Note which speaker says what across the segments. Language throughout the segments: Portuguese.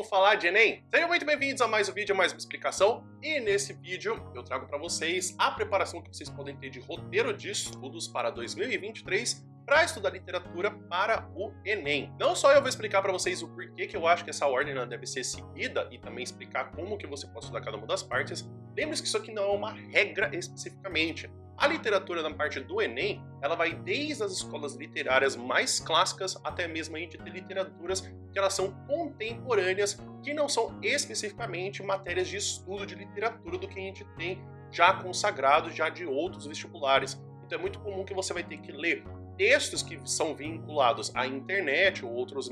Speaker 1: Vamos falar de Enem? Sejam muito bem-vindos a mais um vídeo, a mais uma explicação. E nesse vídeo eu trago para vocês a preparação que vocês podem ter de roteiro de estudos para 2023 para estudar literatura para o Enem. Não só eu vou explicar para vocês o porquê que eu acho que essa ordem deve ser seguida e também explicar como que você pode estudar cada uma das partes. Lembre-se que isso aqui não é uma regra especificamente. A literatura na parte do Enem, ela vai desde as escolas literárias mais clássicas até mesmo a gente ter literaturas que elas são contemporâneas, que não são especificamente matérias de estudo de literatura do que a gente tem já consagrado já de outros vestibulares. Então é muito comum que você vai ter que ler textos que são vinculados à internet ou outros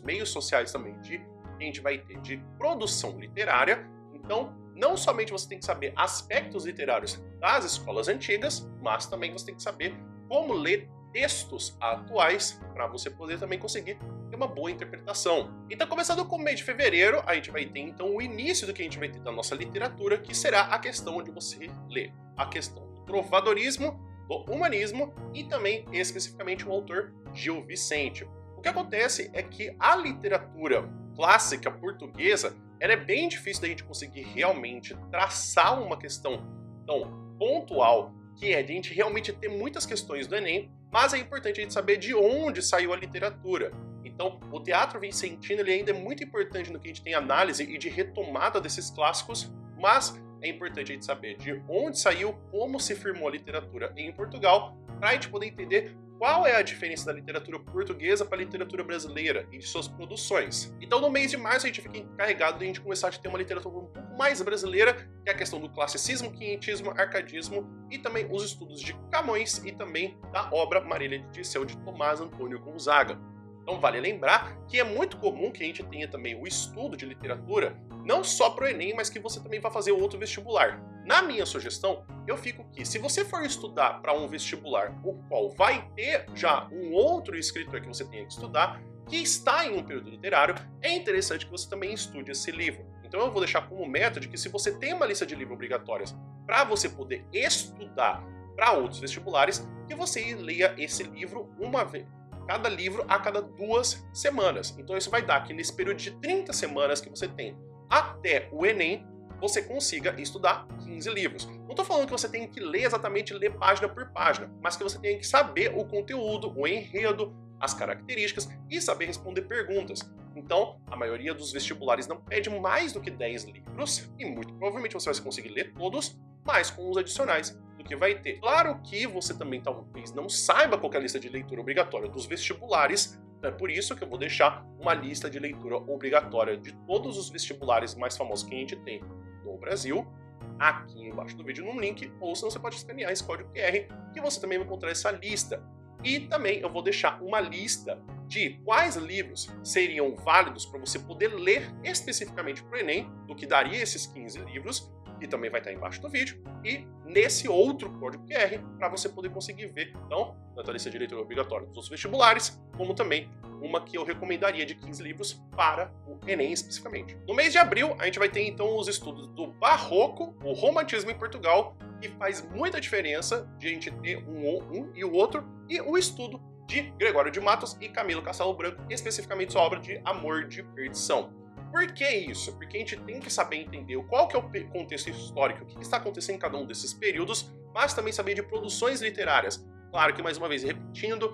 Speaker 1: meios sociais também que a gente vai ter de produção literária. Então, não somente você tem que saber aspectos literários das escolas antigas, mas também você tem que saber como ler textos atuais para você poder também conseguir ter uma boa interpretação. Então, começando com o mês de fevereiro, a gente vai ter então o início do que a gente vai ter da nossa literatura, que será a questão de você ler a questão do trovadorismo, do humanismo e também especificamente o autor Gil Vicente. O que acontece é que a literatura clássica portuguesa ela é bem difícil da gente conseguir realmente traçar uma questão tão pontual, que é de a gente realmente ter muitas questões do Enem, mas é importante a gente saber de onde saiu a literatura. Então, o teatro vicentino ele ainda é muito importante no que a gente tem análise e de retomada desses clássicos, mas é importante a gente saber de onde saiu, como se firmou a literatura em Portugal, para a gente poder entender qual é a diferença da literatura portuguesa para a literatura brasileira e de suas produções. Então, no mês de março, a gente fica encarregado de a gente começar a ter uma literatura um pouco mais brasileira, que é a questão do classicismo, quinhentismo, arcadismo e também os estudos de Camões e também da obra Marília de Dirceu de Tomás Antônio Gonzaga. Então, vale lembrar que é muito comum que a gente tenha também o estudo de literatura, não só para o Enem, mas que você também vai fazer outro vestibular. Na minha sugestão, eu fico que se você for estudar para um vestibular, o qual vai ter já um outro escritor que você tenha que estudar, que está em um período literário, é interessante que você também estude esse livro. Então eu vou deixar como meta de que se você tem uma lista de livros obrigatórias para você poder estudar para outros vestibulares, que você leia esse livro uma vez. Cada livro a cada 2 semanas. Então isso vai dar que nesse período de 30 semanas que você tem até o Enem, você consiga estudar 15 livros. Não estou falando que você tem que ler exatamente página por página, mas que você tem que saber o conteúdo, o enredo, as características e saber responder perguntas. Então, a maioria dos vestibulares não pede mais do que 10 livros e muito provavelmente você vai conseguir ler todos, mas com os adicionais do que vai ter. Claro que você também talvez não saiba qual é a lista de leitura obrigatória dos vestibulares, é por isso que eu vou deixar uma lista de leitura obrigatória de todos os vestibulares mais famosos que a gente tem no Brasil, aqui embaixo do vídeo num link, ou senão você pode escanear esse código QR, que você também vai encontrar essa lista. E também eu vou deixar uma lista de quais livros seriam válidos para você poder ler especificamente para o Enem, do que daria esses 15 livros, que também vai estar embaixo do vídeo, e nesse outro código QR para você poder conseguir ver, então, tanto a lista de leitura obrigatória dos outros vestibulares, como também uma que eu recomendaria de 15 livros para o Enem especificamente. No mês de abril, a gente vai ter então os estudos do Barroco, o Romantismo em Portugal, que faz muita diferença de a gente ter um e o outro, e o estudo de Gregório de Matos e Camilo Castelo Branco, especificamente sua obra de Amor de Perdição. Por que isso? Porque a gente tem que saber entender qual que é o contexto histórico, o que está acontecendo em cada um desses períodos, mas também saber de produções literárias. Claro que, mais uma vez, repetindo,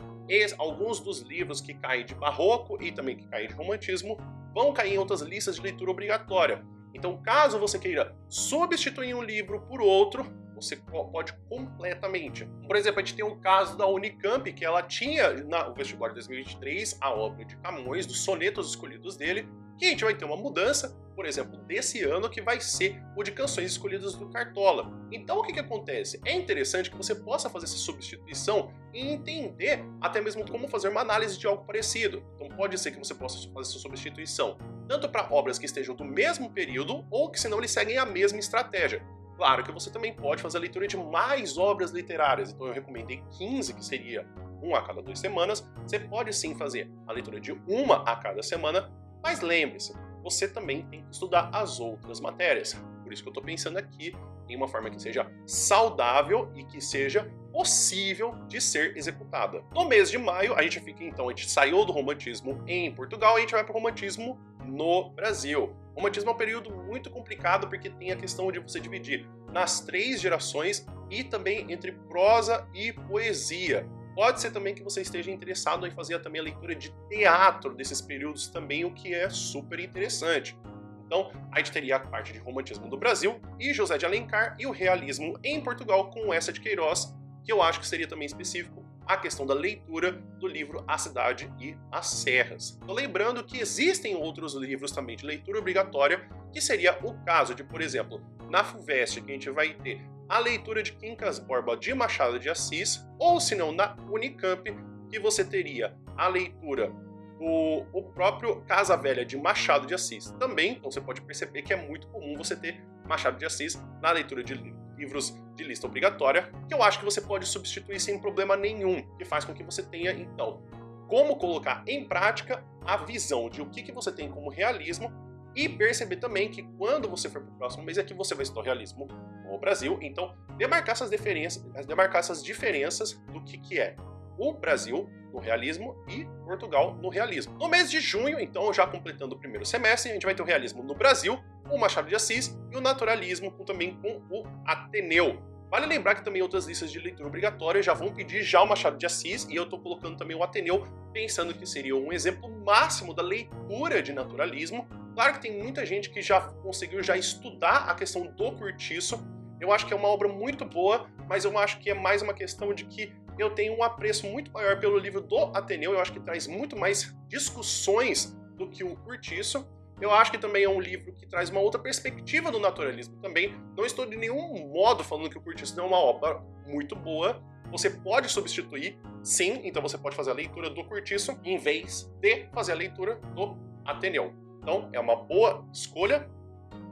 Speaker 1: alguns dos livros que caem de barroco e também que caem de romantismo vão cair em outras listas de leitura obrigatória. Então, caso você queira substituir um livro por outro, você pode completamente. Por exemplo, a gente tem um caso da Unicamp, que ela tinha no vestibular de 2023 a obra de Camões, dos sonetos escolhidos dele, que a gente vai ter uma mudança, por exemplo, desse ano, que vai ser o de canções escolhidas do Cartola. Então, o que acontece? É interessante que você possa fazer essa substituição e entender até mesmo como fazer uma análise de algo parecido. Então, pode ser que você possa fazer essa substituição tanto para obras que estejam do mesmo período ou que, senão, eles seguem a mesma estratégia. Claro que você também pode fazer a leitura de mais obras literárias. Então, eu recomendei 15, que seria uma a cada 2 semanas. Você pode sim fazer a leitura de uma a cada semana, mas lembre-se, você também tem que estudar as outras matérias. Por isso que eu estou pensando aqui em uma forma que seja saudável e que seja possível de ser executada. No mês de maio, a gente fica então, a gente saiu do romantismo em Portugal e a gente vai para o romantismo no Brasil. Romantismo é um período muito complicado porque tem a questão de você dividir nas 3 gerações e também entre prosa e poesia. Pode ser também que você esteja interessado em fazer também a leitura de teatro desses períodos também, o que é super interessante. Então, a gente teria a parte de romantismo do Brasil e José de Alencar, e o realismo em Portugal com Eça de Queiroz, que eu acho que seria também específico a questão da leitura do livro A Cidade e as Serras. Tô lembrando que existem outros livros também de leitura obrigatória, que seria o caso de, por exemplo, na FUVEST, que a gente vai ter a leitura de Quincas Borba de Machado de Assis, ou se não na Unicamp, que você teria a leitura do próprio Casa Velha de Machado de Assis também. Então você pode perceber que é muito comum você ter Machado de Assis na leitura de livros de lista obrigatória, que eu acho que você pode substituir sem problema nenhum, que faz com que você tenha, então, como colocar em prática a visão de o que você tem como realismo e perceber também que quando você for para o próximo mês é que você vai estudar realismo no Brasil. Então, demarcar essas diferenças do que é o Brasil no realismo e Portugal no realismo. No mês de junho, então, já completando o primeiro semestre, a gente vai ter o realismo no Brasil, o Machado de Assis, e o naturalismo também com o Ateneu. Vale lembrar que também outras listas de leitura obrigatória já vão pedir já o Machado de Assis, e eu estou colocando também o Ateneu, pensando que seria um exemplo máximo da leitura de naturalismo. Claro que tem muita gente que já conseguiu estudar a questão do Curtiço. Eu acho que é uma obra muito boa, mas eu acho que é mais uma questão de que eu tenho um apreço muito maior pelo livro do Ateneu. Eu acho que traz muito mais discussões do que o Curtiço. Eu acho que também é um livro que traz uma outra perspectiva do naturalismo também. Não estou de nenhum modo falando que o Curtiço não é uma obra muito boa. Você pode substituir, sim, então você pode fazer a leitura do Curtiço em vez de fazer a leitura do Ateneu. Então é uma boa escolha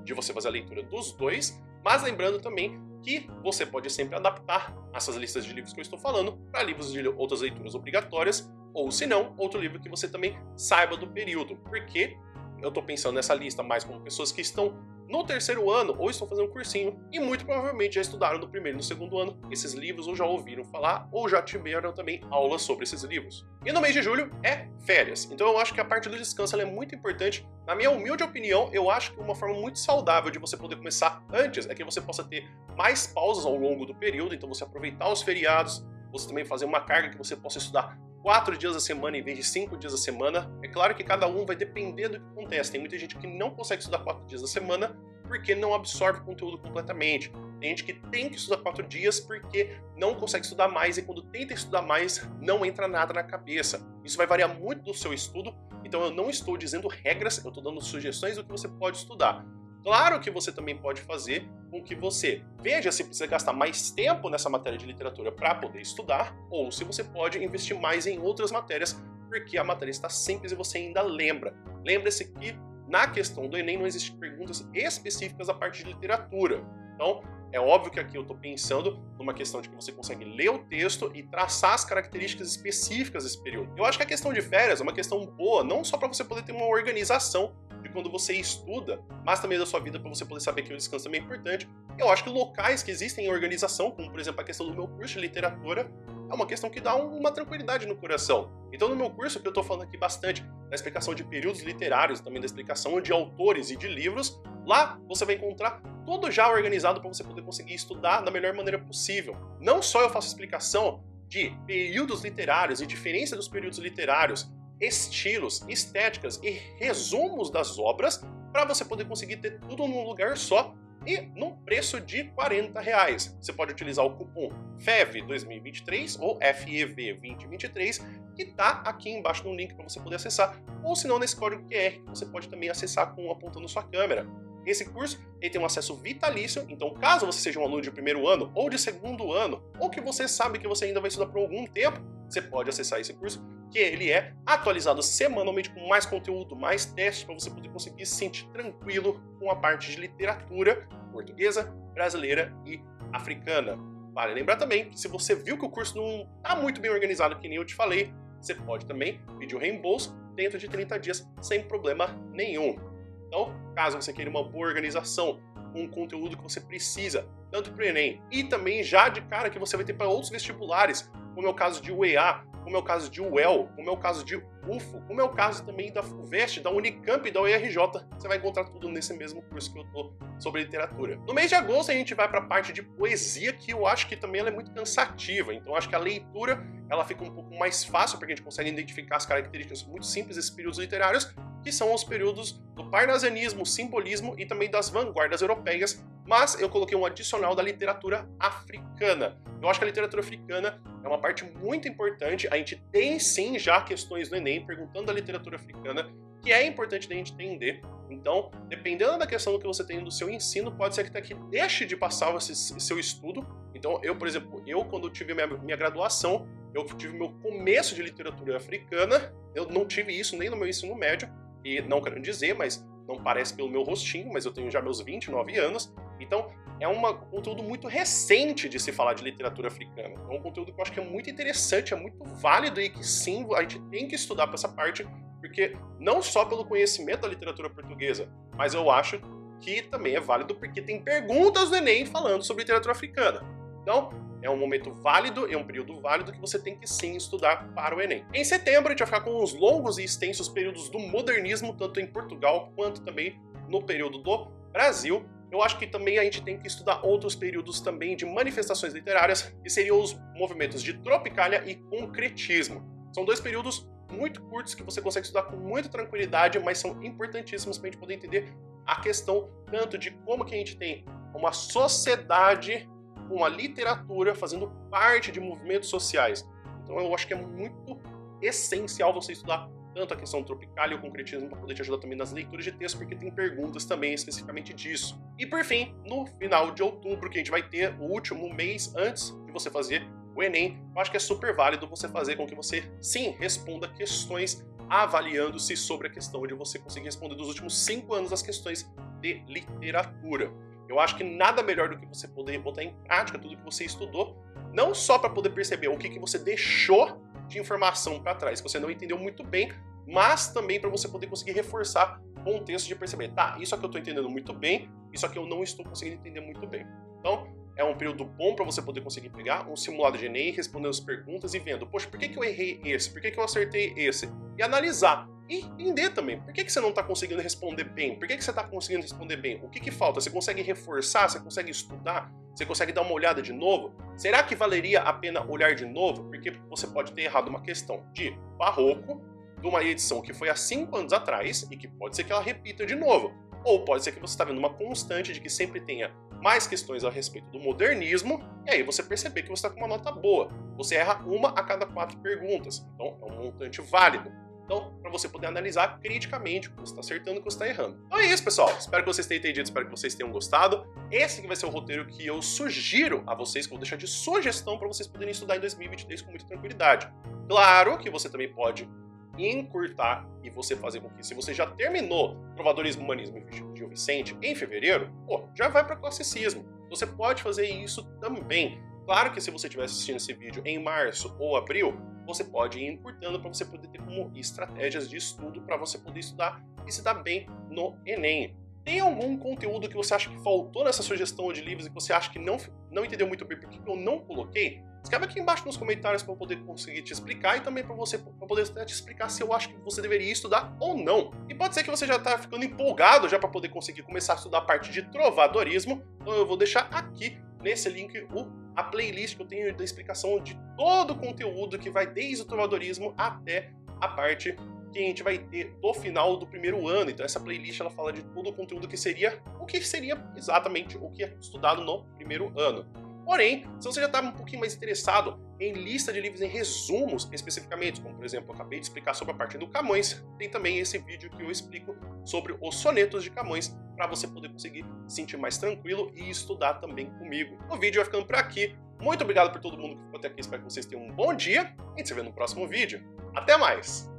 Speaker 1: de você fazer a leitura dos dois, mas lembrando também que você pode sempre adaptar essas listas de livros que eu estou falando para livros de outras leituras obrigatórias, ou se não, outro livro que você também saiba do período, porque eu estou pensando nessa lista mais como pessoas que estão no 3º ano ou estão fazendo um cursinho e muito provavelmente já estudaram no 1º e no 2º ano esses livros, ou já ouviram falar, ou já tiveram também aulas sobre esses livros. E no mês de julho é férias, então eu acho que a parte do descanso ela é muito importante. Na minha humilde opinião, eu acho que uma forma muito saudável de você poder começar antes é que você possa ter mais pausas ao longo do período, então você aproveitar os feriados, você também fazer uma carga que você possa estudar 4 dias da semana em vez de 5 dias da semana. É claro que cada um vai depender do que acontece. Tem muita gente que não consegue estudar 4 dias da semana porque não absorve o conteúdo completamente. Tem gente que tem que estudar 4 dias porque não consegue estudar mais, e quando tenta estudar mais, não entra nada na cabeça. Isso vai variar muito do seu estudo, então eu não estou dizendo regras, eu estou dando sugestões do que você pode estudar. Claro que você também pode fazer com que você veja se precisa gastar mais tempo nessa matéria de literatura para poder estudar, ou se você pode investir mais em outras matérias, porque a matéria está simples e você ainda lembra. Lembre-se que na questão do Enem não existem perguntas específicas da parte de literatura. Então, é óbvio que aqui eu estou pensando numa questão de que você consegue ler o texto e traçar as características específicas desse período. Eu acho que a questão de férias é uma questão boa, não só para você poder ter uma organização de quando você estuda, mas também da sua vida, para você poder saber que o descanso também é importante. Eu acho que locais que existem em organização, como por exemplo a questão do meu curso de literatura, é uma questão que dá uma tranquilidade no coração. Então no meu curso, que eu estou falando aqui bastante da explicação de períodos literários, também da explicação de autores e de livros, lá você vai encontrar tudo já organizado para você poder conseguir estudar da melhor maneira possível. Não só eu faço explicação de períodos literários e diferença dos períodos literários, estilos, estéticas e resumos das obras, para você poder conseguir ter tudo num lugar só e num preço de R$40. Você pode utilizar o cupom FEV2023 ou FEV2023, que está aqui embaixo no link para você poder acessar, ou se não nesse código QR que você pode também acessar apontando sua câmera. Esse curso ele tem um acesso vitalício, então caso você seja um aluno de 1º ano ou de 2º ano, ou que você sabe que você ainda vai estudar por algum tempo, você pode acessar esse curso, que ele é atualizado semanalmente com mais conteúdo, mais testes, para você poder conseguir se sentir tranquilo com a parte de literatura portuguesa, brasileira e africana. Vale lembrar também que se você viu que o curso não está muito bem organizado, que nem eu te falei, você pode também pedir o reembolso dentro de 30 dias sem problema nenhum. Então, caso você queira uma boa organização, com o conteúdo que você precisa, tanto para o Enem e também já de cara que você vai ter para outros vestibulares, como é o caso de UEA, como é o caso de UEL, como é o caso de UFO, como é o caso também da FUVEST, da Unicamp e da UERJ. Você vai encontrar tudo nesse mesmo curso que eu tô sobre literatura. No mês de agosto a gente vai para a parte de poesia, que eu acho que também ela é muito cansativa, então eu acho que a leitura ela fica um pouco mais fácil, porque a gente consegue identificar as características muito simples desses períodos literários, que são os períodos do parnasianismo, simbolismo e também das vanguardas europeias, mas eu coloquei um adicional da literatura africana. Eu acho que a literatura africana é uma parte muito importante. A gente tem sim já questões do Enem perguntando da literatura africana, que é importante da gente entender. Então, dependendo da questão que você tem do seu ensino, pode ser que deixe de passar esse seu estudo. Então, eu, por exemplo, quando eu tive minha graduação, eu tive meu começo de literatura africana, eu não tive isso nem no meu ensino médio, e não quero dizer, mas não parece pelo meu rostinho, mas eu tenho já meus 29 anos, então é um conteúdo muito recente de se falar de literatura africana. É um conteúdo que eu acho que é muito interessante, é muito válido e que sim, a gente tem que estudar para essa parte, porque não só pelo conhecimento da literatura portuguesa, mas eu acho que também é válido porque tem perguntas do Enem falando sobre literatura africana. Então, é um momento válido, é um período válido que você tem que sim estudar para o Enem. Em setembro, a gente vai ficar com os longos e extensos períodos do modernismo, tanto em Portugal quanto também no período do Brasil. Eu acho que também a gente tem que estudar outros períodos também de manifestações literárias, que seriam os movimentos de Tropicália e Concretismo. São dois períodos muito curtos que você consegue estudar com muita tranquilidade, mas são importantíssimos para a gente poder entender a questão tanto de como que a gente tem uma sociedade com a literatura fazendo parte de movimentos sociais. Então eu acho que é muito essencial você estudar tanto a questão tropical e o concretismo para poder te ajudar também nas leituras de texto, porque tem perguntas também especificamente disso. E por fim, no final de outubro, que a gente vai ter o último mês antes de você fazer o Enem, eu acho que é super válido você fazer com que você, sim, responda questões avaliando-se sobre a questão de você conseguir responder dos últimos 5 anos as questões de literatura. Eu acho que nada melhor do que você poder botar em prática tudo que você estudou, não só para poder perceber o que você deixou de informação para trás, que você não entendeu muito bem, mas também para você poder conseguir reforçar o contexto de perceber, tá, isso aqui eu estou entendendo muito bem, isso aqui eu não estou conseguindo entender muito bem. Então, é um período bom para você poder conseguir pegar um simulado de Enem, respondendo as perguntas e vendo, poxa, por que eu errei esse? Por que eu acertei esse? E analisar. E entender também, por que você não está conseguindo responder bem? Por que você está conseguindo responder bem? O que falta? Você consegue reforçar? Você consegue estudar? Você consegue dar uma olhada de novo? Será que valeria a pena olhar de novo? Porque você pode ter errado uma questão de barroco, de uma edição que foi há 5 anos atrás, e que pode ser que ela repita de novo. Ou pode ser que você está vendo uma constante de que sempre tenha mais questões a respeito do modernismo, e aí você perceber que você está com uma nota boa. Você erra uma a cada 4 perguntas, então é um montante válido. Então, para você poder analisar criticamente o que você está acertando e o que você está errando. Então é isso, pessoal. Espero que vocês tenham entendido, espero que vocês tenham gostado. Esse que vai ser o roteiro que eu sugiro a vocês, que eu vou deixar de sugestão para vocês poderem estudar em 2023 com muita tranquilidade. Claro que você também pode encurtar e você fazer com que, se você já terminou Trovadorismo, Humanismo e Gil Vicente em fevereiro, já vai para classicismo. Você pode fazer isso também. Claro que se você estiver assistindo esse vídeo em março ou abril, você pode ir encurtando para você poder ter como estratégias de estudo para você poder estudar e se dar bem no Enem. Tem algum conteúdo que você acha que faltou nessa sugestão de livros e que você acha que não entendeu muito bem porque eu não coloquei? Escreve aqui embaixo nos comentários para eu poder conseguir te explicar e também para poder te explicar se eu acho que você deveria estudar ou não. E pode ser que você já está ficando empolgado já para poder conseguir começar a estudar a parte de trovadorismo, então eu vou deixar aqui nesse link a playlist que eu tenho da explicação de todo o conteúdo que vai desde o trovadorismo até a parte que a gente vai ter do final do primeiro ano. Então essa playlist ela fala de todo o conteúdo que seria exatamente o que é estudado no primeiro ano. Porém, se você já está um pouquinho mais interessado em lista de livros em resumos especificamente, como por exemplo, eu acabei de explicar sobre a parte do Camões, tem também esse vídeo que eu explico sobre os sonetos de Camões, para você poder conseguir se sentir mais tranquilo e estudar também comigo. O vídeo vai ficando por aqui. Muito obrigado por todo mundo que ficou até aqui, espero que vocês tenham um bom dia e a gente se vê no próximo vídeo. Até mais!